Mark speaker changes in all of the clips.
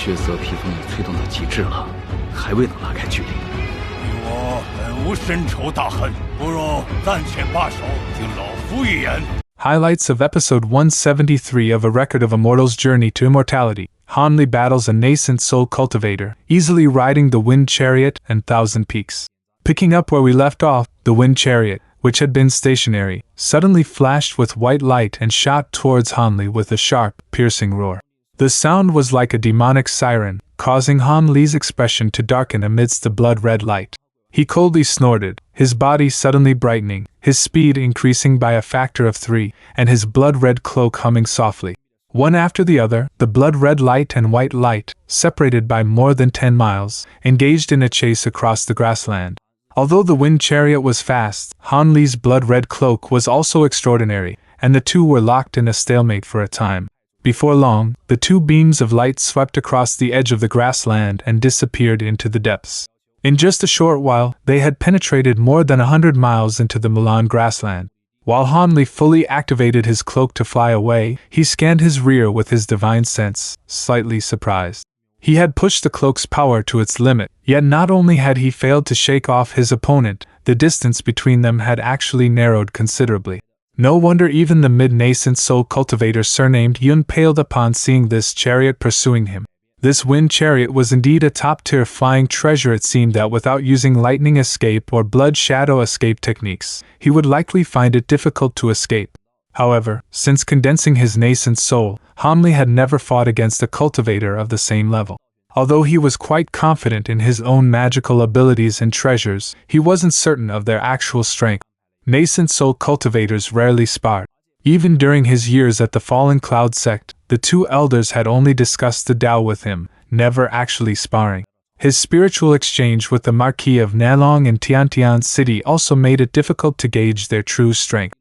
Speaker 1: 血色披风已催动到极致了，还未能拉开距离。
Speaker 2: 你我本无深仇大恨，不如暂且罢手，听老夫一言。
Speaker 3: Highlights of Episode 173 of A Record of a Mortal's Journey to Immortality. Hanli battles a nascent soul cultivator, easily riding the wind chariot and thousand peaks. Picking up where we left off, the wind chariot, which had been stationary, suddenly flashed with white light and shot towards Hanli with a sharp, piercing roar. The sound was like a demonic siren, causing Hanli's expression to darken amidst the blood-red light. He coldly snorted, his body suddenly brightening, his speed increasing by a factor of 3, and his blood-red cloak humming softly. One after the other, the blood-red light and white light, separated by more than 10 miles, engaged in a chase across the grassland. Although the wind chariot was fast, Hanli's blood-red cloak was also extraordinary, and the two were locked in a stalemate for a time. Before long, the two beams of light swept across the edge of the grassland and disappeared into the depths. In just a short while, they had penetrated more than 100 miles into the Mulan grassland. While Hanli fully activated his cloak to fly away, he scanned his rear with his divine sense, slightly surprised. He had pushed the cloak's power to its limit, yet not only had he failed to shake off his opponent, the distance between them had actually narrowed considerably. No wonder even the mid-nascent soul cultivator surnamed Yun paled upon seeing this chariot pursuing him. This wind chariot was indeed a top-tier flying treasure. It seemed that without using lightning escape or blood shadow escape techniques, he would likely find it difficult to escape. However, since condensing his nascent soul, Hanli had never fought against a cultivator of the same level. Although he was quite confident in his own magical abilities and treasures, he wasn't certain of their actual strength. Nascent soul cultivators rarely sparred. Even during his years at the Fallen Cloud sect, the two elders had only discussed the Tao with him, never actually sparring. His spiritual exchange with the Marquis of Nalong in Tiantian City also made it difficult to gauge their true strength.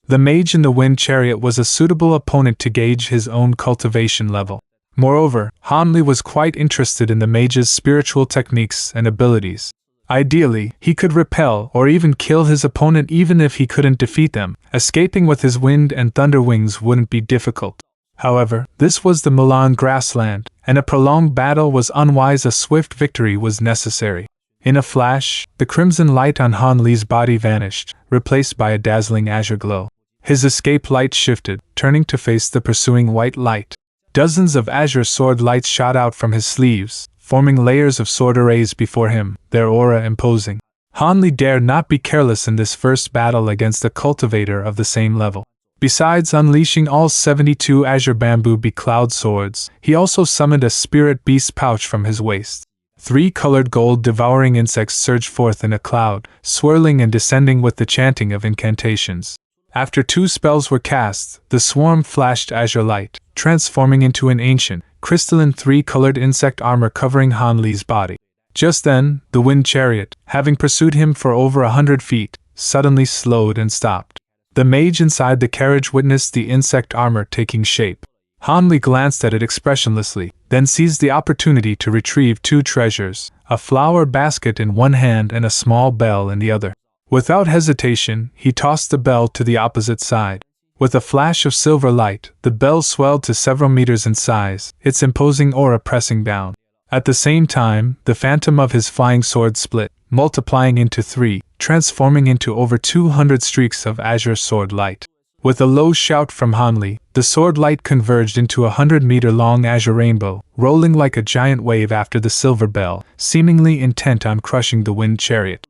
Speaker 3: The mage in the wind chariot was a suitable opponent to gauge his own cultivation level. Moreover, Hanli was quite interested in the mage's spiritual techniques and abilities. Ideally, he could repel or even kill his opponent even if he couldn't defeat them. Escaping with his wind and thunder wings wouldn't be difficult. However, this was the Mulan grassland, and a prolonged battle was unwise. A swift victory was necessary. In a flash, the crimson light on Hanli's body vanished, replaced by a dazzling azure glow. His escape light shifted, turning to face the pursuing white light. Dozens of azure sword lights shot out from his sleeves, forming layers of sword arrays before him, their aura imposing. Hanli dared not be careless in this first battle against a cultivator of the same level. Besides unleashing all 72 azure bamboo becloud swords, he also summoned a spirit beast pouch from his waist. 3 colored gold devouring insects surged forth in a cloud, swirling and descending with the chanting of incantations. After 2 spells were cast, the swarm flashed azure light, transforming into an ancient, crystalline 3-colored insect armor covering Hanli's body. Just then, the wind chariot, having pursued him for over 100 feet, suddenly slowed and stopped. The mage inside the carriage witnessed the insect armor taking shape. Hanli glanced at it expressionlessly, then seized the opportunity to retrieve 2 treasures, a flower basket in one hand and a small bell in the other. Without hesitation, he tossed the bell to the opposite side. With a flash of silver light, the bell swelled to several meters in size, its imposing aura pressing down. At the same time, the phantom of his flying sword split, multiplying into 3, transforming into over 200 streaks of azure sword light. With a low shout from Hanli, the sword light converged into a 100-meter-long azure rainbow, rolling like a giant wave after the silver bell, seemingly intent on crushing the wind chariot.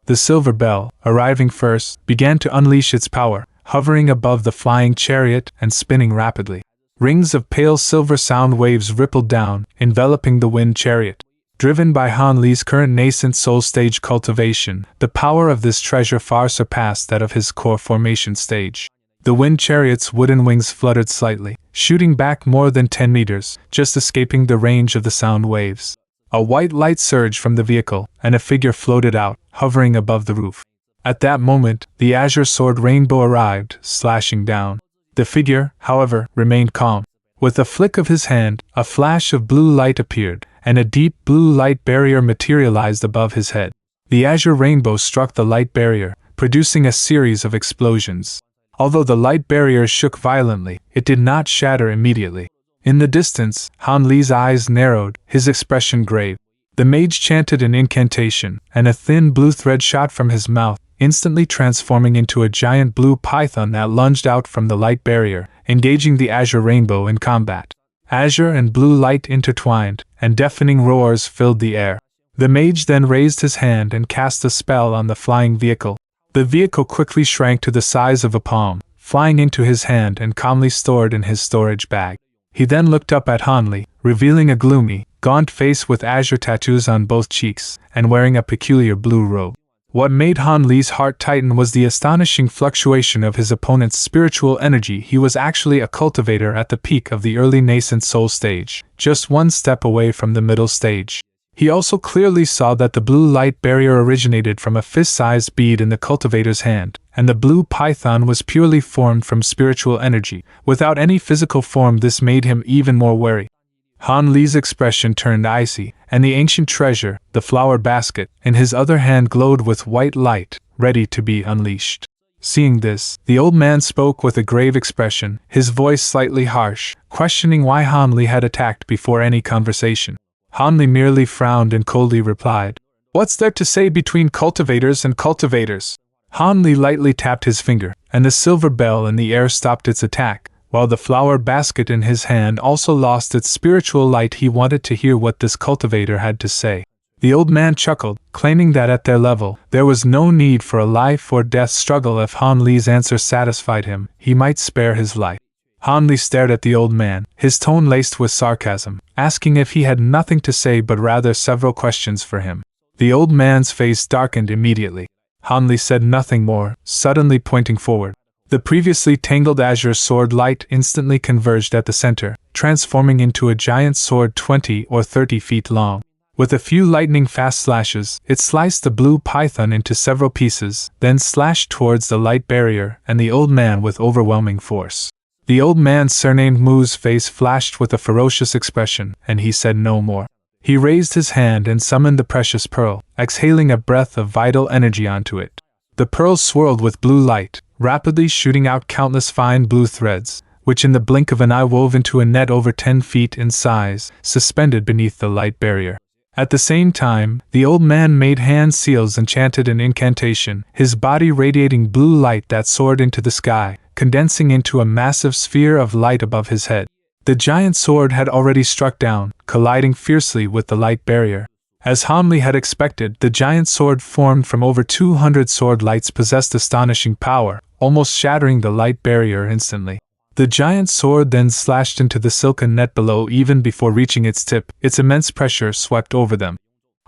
Speaker 3: The silver bell, arriving first, began to unleash its power, hovering above the flying chariot and spinning rapidly. Rings of pale silver sound waves rippled down, enveloping the wind chariot. Driven by Hanli's current nascent soul stage cultivation, the power of this treasure far surpassed that of his core formation stage. The wind chariot's wooden wings fluttered slightly, shooting back more than 10 meters, just escaping the range of the sound waves. A white light surged from the vehicle, and a figure floated out, hovering above the roof. At that moment, the azure sword rainbow arrived, slashing down. The figure, however, remained calm. With a flick of his hand, a flash of blue light appeared, and a deep blue light barrier materialized above his head. The azure rainbow struck the light barrier, producing a series of explosions. Although the light barrier shook violently, it did not shatter immediately. In the distance, Han Li's eyes narrowed, his expression grave. The mage chanted an incantation, and a thin blue thread shot from his mouth, instantly transforming into a giant blue python that lunged out from the light barrier, engaging the azure rainbow in combat. Azure and blue light intertwined, and deafening roars filled the air. The mage then raised his hand and cast a spell on the flying vehicle. The vehicle quickly shrank to the size of a palm, flying into his hand and calmly stored in his storage bag. He then looked up at Han Li, revealing a gloomy, gaunt face with azure tattoos on both cheeks, and wearing a peculiar blue robe. What made Han Li's heart tighten was the astonishing fluctuation of his opponent's spiritual energy. He was actually a cultivator at the peak of the early nascent soul stage, just one step away from the middle stage. He also clearly saw that the blue light barrier originated from a fist-sized bead in the cultivator's hand, and the blue python was purely formed from spiritual energy. Without any physical form, this made him even more wary. Han Li's expression turned icy, and the ancient treasure, the flower basket, in his other hand glowed with white light, ready to be unleashed. Seeing this, the old man spoke with a grave expression, his voice slightly harsh, questioning why Han Li had attacked before any conversation. Han Li merely frowned and coldly replied, "What's there to say between cultivators and cultivators?" Han Li lightly tapped his finger, and the silver bell in the air stopped its attack, while the flower basket in his hand also lost its spiritual light. He wanted to hear what this cultivator had to say. The old man chuckled, claiming that at their level, there was no need for a life or death struggle. If Han Li's answer satisfied him, he might spare his life. Han Li stared at the old man, his tone laced with sarcasm, asking if he had nothing to say but rather several questions for him. The old man's face darkened immediately. Han Li said nothing more, suddenly pointing forward. The previously tangled azure sword light instantly converged at the center, transforming into a giant sword 20 or 30 feet long. With a few lightning-fast slashes, it sliced the blue python into several pieces, then slashed towards the light barrier and the old man with overwhelming force. The old man surnamed Mu's face flashed with a ferocious expression, and he said no more. He raised his hand and summoned the precious pearl, exhaling a breath of vital energy onto it. The pearl swirled with blue light, rapidly shooting out countless fine blue threads, which in the blink of an eye wove into a net over 10 feet in size, suspended beneath the light barrier. At the same time, the old man made hand seals and chanted an incantation, his body radiating blue light that soared into the sky, condensing into a massive sphere of light above his head. The giant sword had already struck down, colliding fiercely with the light barrier. As Han Li had expected, the giant sword formed from over 200 sword lights possessed astonishing power, almost shattering the light barrier instantly. The giant sword then slashed into the silken net below. Even before reaching its tip, its immense pressure swept over them.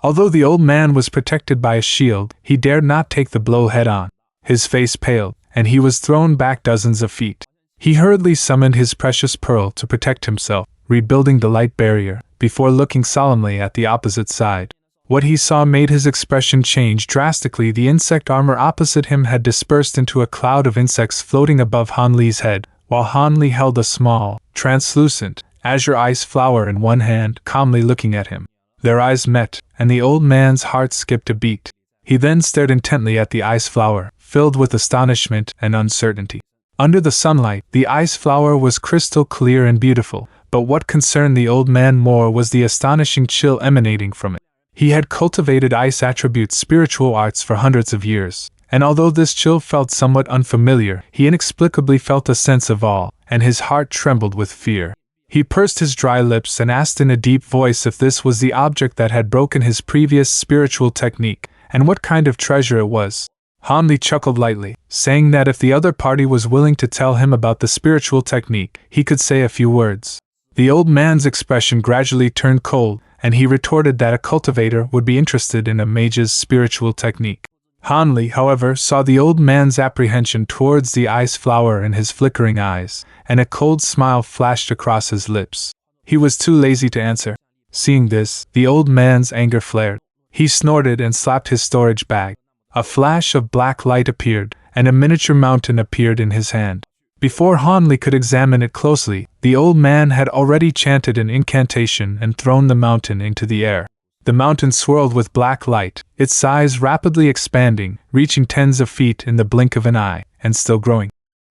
Speaker 3: Although the old man was protected by a shield, he dared not take the blow head-on. His face paled, and he was thrown back dozens of feet. He hurriedly summoned his precious pearl to protect himself, rebuilding the light barrier, before looking solemnly at the opposite side. What he saw made his expression change drastically. The insect armor opposite him had dispersed into a cloud of insects floating above Han Li's head, while Han Li held a small, translucent, azure ice flower in one hand, calmly looking at him. Their eyes met, and the old man's heart skipped a beat. He then stared intently at the ice flower, filled with astonishment and uncertainty. Under the sunlight, the ice flower was crystal clear and beautiful, but what concerned the old man more was the astonishing chill emanating from it. He had cultivated ice attributes spiritual arts for hundreds of years, and although this chill felt somewhat unfamiliar, he inexplicably felt a sense of awe, and his heart trembled with fear. He pursed his dry lips and asked in a deep voice if this was the object that had broken his previous spiritual technique, and what kind of treasure it was. Han Li chuckled lightly, saying that if the other party was willing to tell him about the spiritual technique, he could say a few words. The old man's expression gradually turned cold, and he retorted that a cultivator would be interested in a mage's spiritual technique. Han Li, however, saw the old man's apprehension towards the ice flower in his flickering eyes, and a cold smile flashed across his lips. He was too lazy to answer. Seeing this, the old man's anger flared. He snorted and slapped his storage bag. A flash of black light appeared, and a miniature mountain appeared in his hand. Before Han Li could examine it closely, the old man had already chanted an incantation and thrown the mountain into the air. The mountain swirled with black light, its size rapidly expanding, reaching tens of feet in the blink of an eye, and still growing.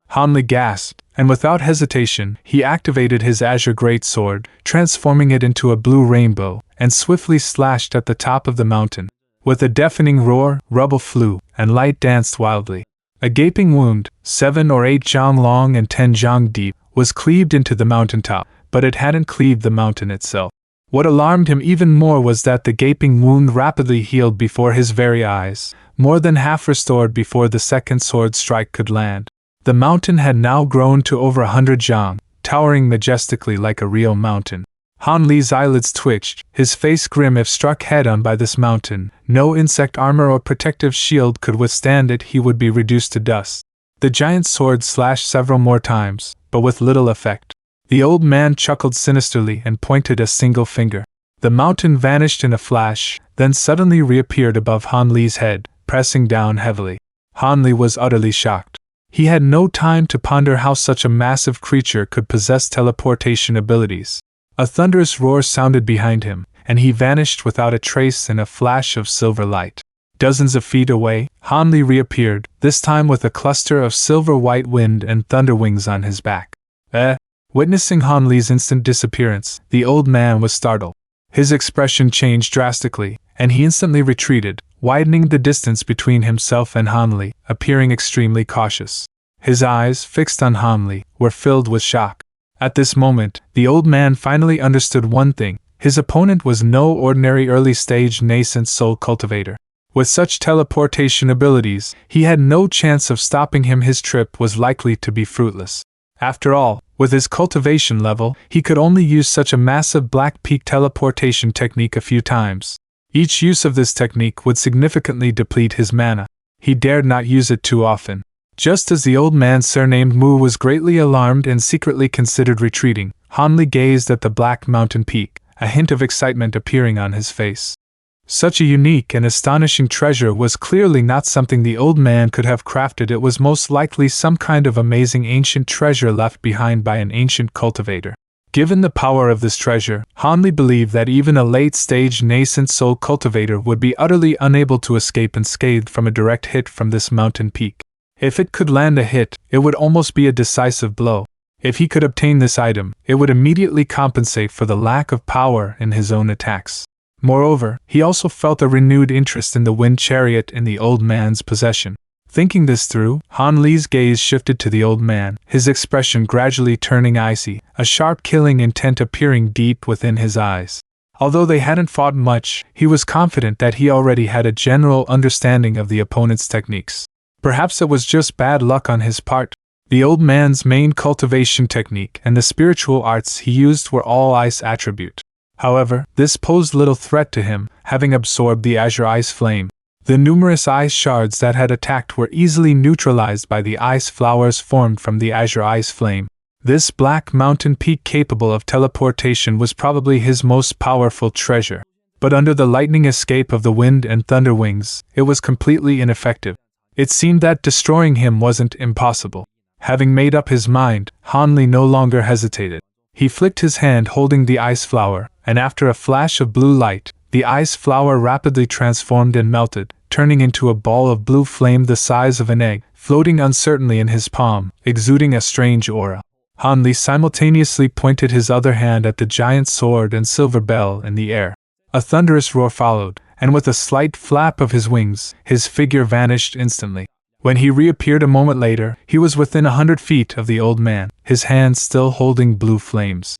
Speaker 3: Han Li gasped, and without hesitation, he activated his azure greatsword, transforming it into a blue rainbow, and swiftly slashed at the top of the mountain. With a deafening roar, rubble flew, and light danced wildly. A gaping wound, 7 or 8 zhang long and 10 zhang deep, was cleaved into the mountaintop, but it hadn't cleaved the mountain itself. What alarmed him even more was that the gaping wound rapidly healed before his very eyes, more than half restored before the second sword strike could land. The mountain had now grown to over 100 zhang, towering majestically like a real mountain. Han Li's eyelids twitched, his face grim. If struck head-on by this mountain, no insect armor or protective shield could withstand it. He would be reduced to dust. The giant sword slashed several more times, but with little effect. The old man chuckled sinisterly and pointed a single finger. The mountain vanished in a flash, then suddenly reappeared above Han Li's head, pressing down heavily. Han Li was utterly shocked. He had no time to ponder how such a massive creature could possess teleportation abilities. A thunderous roar sounded behind him, and he vanished without a trace in a flash of silver light. Dozens of feet away, Han Li reappeared, this time with a cluster of silver-white wind and thunder wings on his back. Witnessing Han Li's instant disappearance, the old man was startled. His expression changed drastically, and he instantly retreated, widening the distance between himself and Han Li, appearing extremely cautious. His eyes, fixed on Han Li, were filled with shock. At this moment, the old man finally understood one thing: his opponent was no ordinary early-stage nascent soul cultivator. With such teleportation abilities, he had no chance of stopping him. His trip was likely to be fruitless. After all, with his cultivation level, he could only use such a massive Black Peak teleportation technique a few times. Each use of this technique would significantly deplete his mana. He dared not use it too often. Just as the old man surnamed Mu was greatly alarmed and secretly considered retreating, Han Li gazed at the black mountain peak, a hint of excitement appearing on his face. Such a unique and astonishing treasure was clearly not something the old man could have crafted. It was most likely some kind of amazing ancient treasure left behind by an ancient cultivator. Given the power of this treasure, Han Li believed that even a late-stage nascent soul cultivator would be utterly unable to escape unscathed from a direct hit from this mountain peak. If it could land a hit, it would almost be a decisive blow. If he could obtain this item, it would immediately compensate for the lack of power in his own attacks. Moreover, he also felt a renewed interest in the wind chariot in the old man's possession. Thinking this through, Han Li's gaze shifted to the old man, his expression gradually turning icy, a sharp killing intent appearing deep within his eyes. Although they hadn't fought much, he was confident that he already had a general understanding of the opponent's techniques. Perhaps it was just bad luck on his part. The old man's main cultivation technique and the spiritual arts he used were all ice attribute. However, this posed little threat to him, having absorbed the azure ice flame. The numerous ice shards that had attacked were easily neutralized by the ice flowers formed from the azure ice flame. This black mountain peak capable of teleportation was probably his most powerful treasure. But under the lightning escape of the wind and thunder wings, it was completely ineffective. It seemed that destroying him wasn't impossible. Having made up his mind, Han Li no longer hesitated. He flicked his hand holding the ice flower, and after a flash of blue light, the ice flower rapidly transformed and melted, turning into a ball of blue flame the size of an egg, floating uncertainly in his palm, exuding a strange aura. Han Li simultaneously pointed his other hand at the giant sword and silver bell in the air. A thunderous roar followed, and with a slight flap of his wings, his figure vanished instantly. When he reappeared a moment later, he was within 100 feet of the old man, his hands still holding blue flames.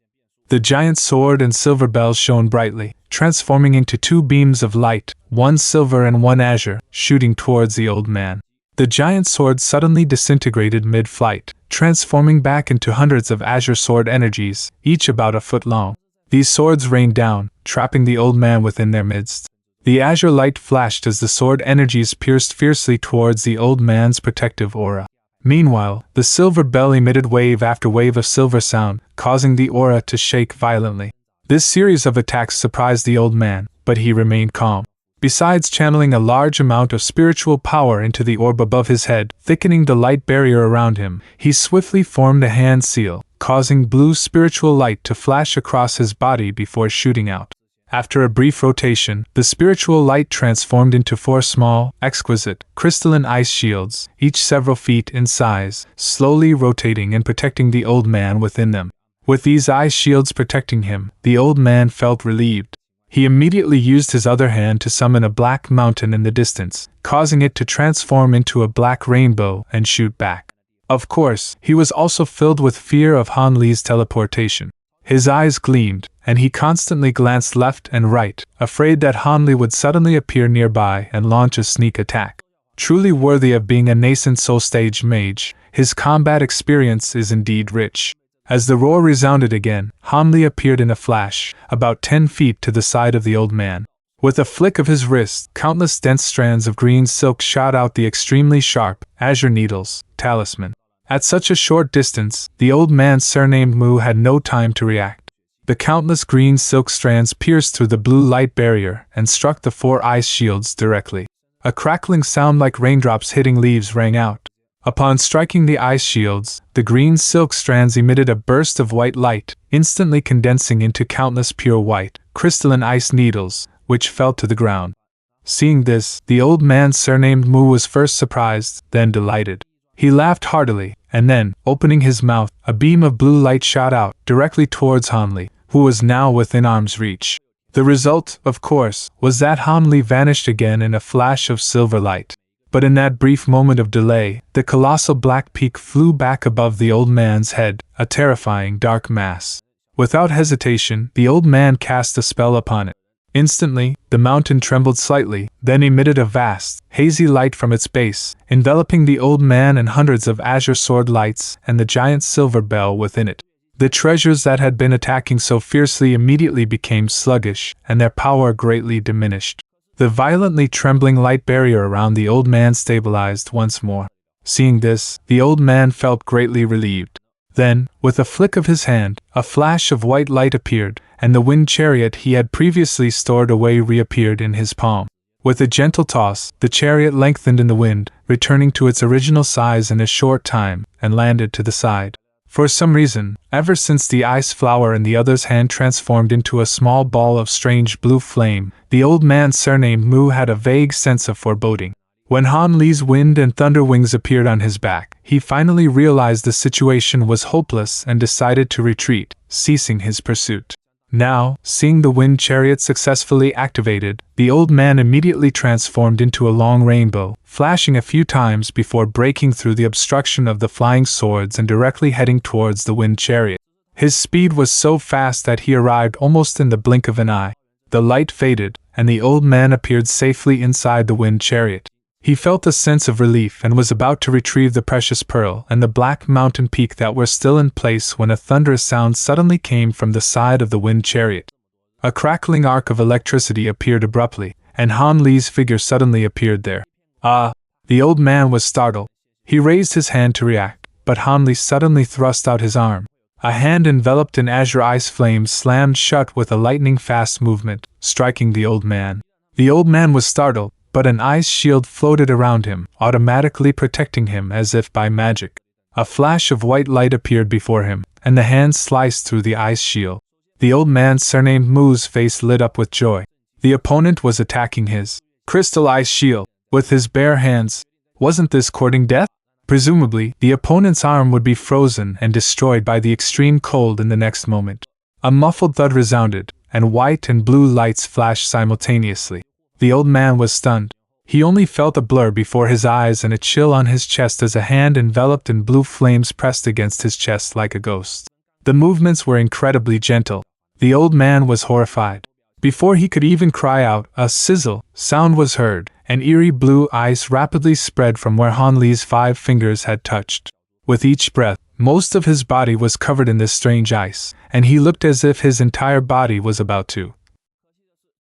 Speaker 3: The giant sword and silver bell shone brightly, transforming into 2 beams of light, one silver and one azure, shooting towards the old man. The giant sword suddenly disintegrated mid-flight, transforming back into hundreds of azure sword energies, each about a foot long. These swords rained down, trapping the old man within their midst. The azure light flashed as the sword energies pierced fiercely towards the old man's protective aura. Meanwhile, the silver bell emitted wave after wave of silver sound, causing the aura to shake violently. This series of attacks surprised the old man, but he remained calm. Besides channeling a large amount of spiritual power into the orb above his head, thickening the light barrier around him, he swiftly formed a hand seal, causing blue spiritual light to flash across his body before shooting out. After a brief rotation, the spiritual light transformed into 4 small, exquisite, crystalline ice shields, each several feet in size, slowly rotating and protecting the old man within them. With these ice shields protecting him, the old man felt relieved. He immediately used his other hand to summon a black mountain in the distance, causing it to transform into a black rainbow and shoot back. Of course, he was also filled with fear of Han Li's teleportation. His eyes gleamed, and he constantly glanced left and right, afraid that Han Li would suddenly appear nearby and launch a sneak attack. Truly worthy of being a nascent soul stage mage, his combat experience is indeed rich. As the roar resounded again, Han Li appeared in a flash, about 10 feet to the side of the old man. With a flick of his wrist, countless dense strands of green silk shot out the extremely sharp, azure needles, talisman. At such a short distance, the old man surnamed Mu had no time to react. The countless green silk strands pierced through the blue light barrier and struck the 4 ice shields directly. A crackling sound like raindrops hitting leaves rang out. Upon striking the ice shields, the green silk strands emitted a burst of white light, instantly condensing into countless pure white, crystalline ice needles, which fell to the ground. Seeing this, the old man surnamed Mu was first surprised, then delighted. He laughed heartily, and then, opening his mouth, a beam of blue light shot out, directly towards Han Li, who was now within arm's reach. The result, of course, was that Han Li vanished again in a flash of silver light. But in that brief moment of delay, the colossal black peak flew back above the old man's head, a terrifying dark mass. Without hesitation, the old man cast a spell upon it. Instantly, the mountain trembled slightly, then emitted a vast, hazy light from its base, enveloping the old man and hundreds of azure sword lights and the giant silver bell within it. The treasures that had been attacking so fiercely immediately became sluggish, and their power greatly diminished. The violently trembling light barrier around the old man stabilized once more. Seeing this, the old man felt greatly relieved. Then, with a flick of his hand, a flash of white light appeared, and the wind chariot he had previously stored away reappeared in his palm. With a gentle toss, the chariot lengthened in the wind, returning to its original size in a short time, and landed to the side. For some reason, ever since the ice flower in the other's hand transformed into a small ball of strange blue flame, the old man surnamed Mu had a vague sense of foreboding. When Han Li's wind and thunder wings appeared on his back, he finally realized the situation was hopeless and decided to retreat, ceasing his pursuit. Now, seeing the wind chariot successfully activated, the old man immediately transformed into a long rainbow, flashing a few times before breaking through the obstruction of the flying swords and directly heading towards the wind chariot. His speed was so fast that he arrived almost in the blink of an eye. The light faded, and the old man appeared safely inside the wind chariot. He felt a sense of relief and was about to retrieve the precious pearl and the black mountain peak that were still in place when a thunderous sound suddenly came from the side of the wind chariot. A crackling arc of electricity appeared abruptly, and Han Li's figure suddenly appeared there. Ah! The old man was startled. He raised his hand to react, but Han Li suddenly thrust out his arm. A hand enveloped in azure ice flames slammed shut with a lightning-fast movement, striking the old man. The old man was startled, but an ice shield floated around him, automatically protecting him as if by magic. A flash of white light appeared before him, and the hand sliced through the ice shield. The old man surnamed Mu's face lit up with joy. The opponent was attacking his crystal ice shield with his bare hands. Wasn't this courting death? Presumably, the opponent's arm would be frozen and destroyed by the extreme cold in the next moment. A muffled thud resounded, and white and blue lights flashed simultaneously. The old man was stunned. He only felt a blur before his eyes and a chill on his chest as a hand enveloped in blue flames pressed against his chest like a ghost. The movements were incredibly gentle. The old man was horrified. Before he could even cry out, a sizzle sound was heard, and eerie blue ice rapidly spread from where Han Li's 5 fingers had touched. With each breath, most of his body was covered in this strange ice, and he looked as if his entire body was about to